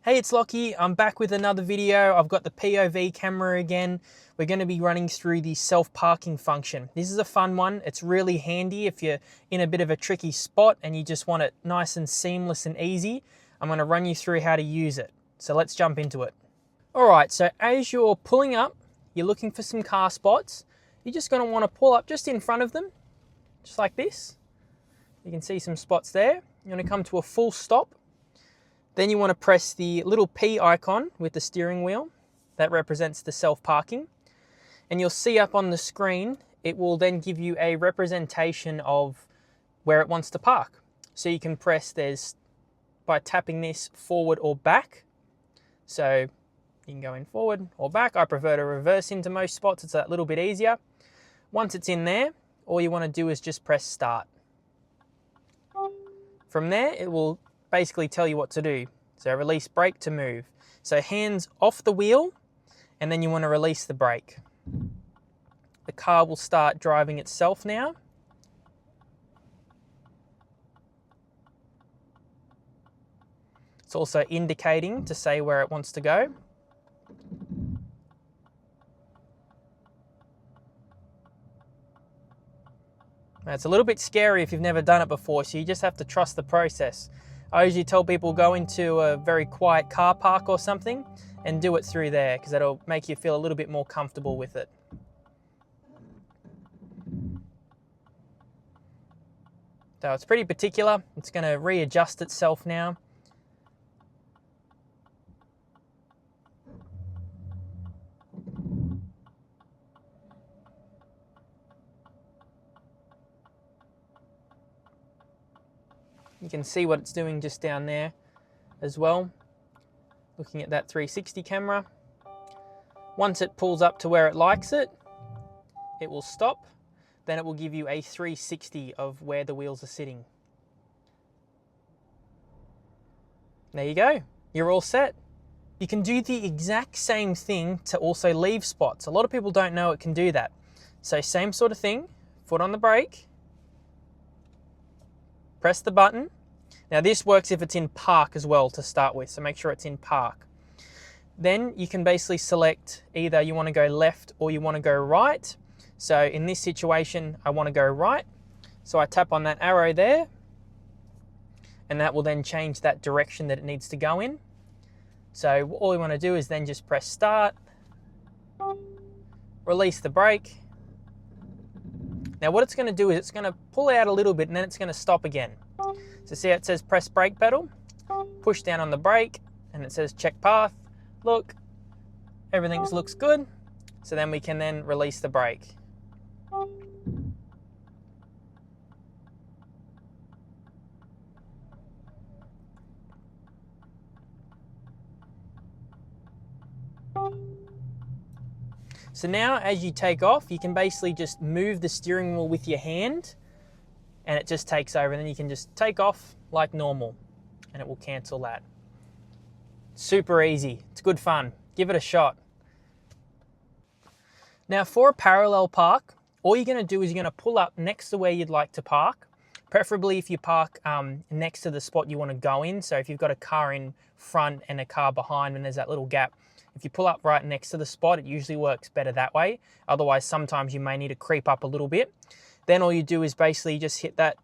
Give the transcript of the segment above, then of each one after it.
Hey, it's Lockie. I'm back with another video. I've got the POV camera again. We're going to be running through the self-parking function. This is a fun one. It's really handy if you're in a bit of a tricky spot and you just want it nice and seamless and easy. I'm going to run you through how to use it. So let's jump into it. All right, so as you're pulling up, you're looking for some car spots. You're just going to want to pull up just in front of them, just like this. You can see some spots there. You're going to come to a full stop. Then you want to press the little P icon with the steering wheel. That represents the self-parking. And you'll see up on the screen, it will then give you a representation of where it wants to park. So you can press by tapping this forward or back. So you can go in forward or back. I prefer to reverse into most spots. It's a little bit easier. Once it's in there, all you want to do is just press start. From there, it will basically tell you what to do. So release brake to move. So hands off the wheel, and then you want to release the brake. The car will start driving itself now. It's also indicating to say where it wants to go. Now, it's a little bit scary if you've never done it before, so you just have to trust the process. I usually tell people go into a very quiet car park or something and do it through there because that'll make you feel a little bit more comfortable with it. So it's pretty particular. It's going to readjust itself now. You can see what it's doing just down there as well, looking at that 360 camera. Once it pulls up to where it likes it, it will stop. Then it will give you a 360 of where the wheels are sitting. There you go, you're all set. You can do the exact same thing to also leave spots. A lot of people don't know it can do that. So same sort of thing, foot on the brake, press the button. Now this works if it's in park as well to start with, so make sure it's in park. Then you can basically select either you want to go left or you want to go right. So in this situation, I want to go right. So I tap on that arrow there, and that will then change that direction that it needs to go in. So all we want to do is then just press start, release the brake. Now what it's going to do is it's going to pull out a little bit and then it's going to stop again. So see how it says press brake pedal, push down on the brake, and it says check path. Look, everything looks good. So then we can then release the brake. So now as you take off, you can basically just move the steering wheel with your hand and it just takes over, and then you can just take off like normal and it will cancel that. Super easy. It's good fun. Give it a shot. Now for a parallel park, all you're going to do is you're going to pull up next to where you'd like to park. Preferably if you park next to the spot you want to go in. So if you've got a car in front and a car behind and there's that little gap, if you pull up right next to the spot, it usually works better that way. Otherwise, sometimes you may need to creep up a little bit. Then all you do is basically just hit that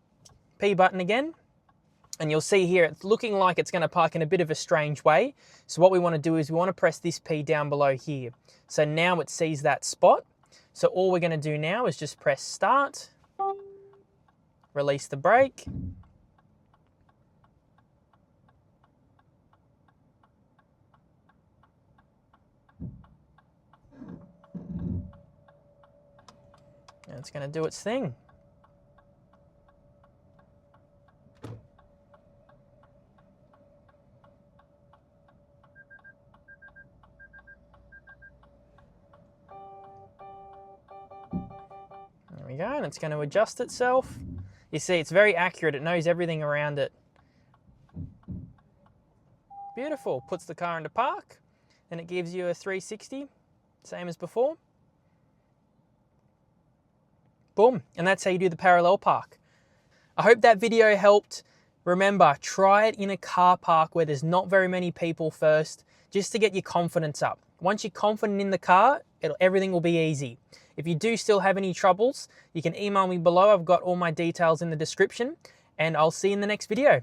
P button again. And you'll see here, it's looking like it's going to park in a bit of a strange way. So what we want to do is we want to press this P down below here. So now it sees that spot. So all we're going to do now is just press start, release the brake. And it's going to do its thing. There we go, and it's going to adjust itself. You see, it's very accurate. It knows everything around it. Beautiful. Puts the car into park, and it gives you a 360, same as before. Boom, and that's how you do the parallel park. I hope that video helped. Remember, try it in a car park where there's not very many people first, just to get your confidence up. Once you're confident in the car, everything will be easy. If you do still have any troubles, you can email me below. I've got all my details in the description, and I'll see you in the next video.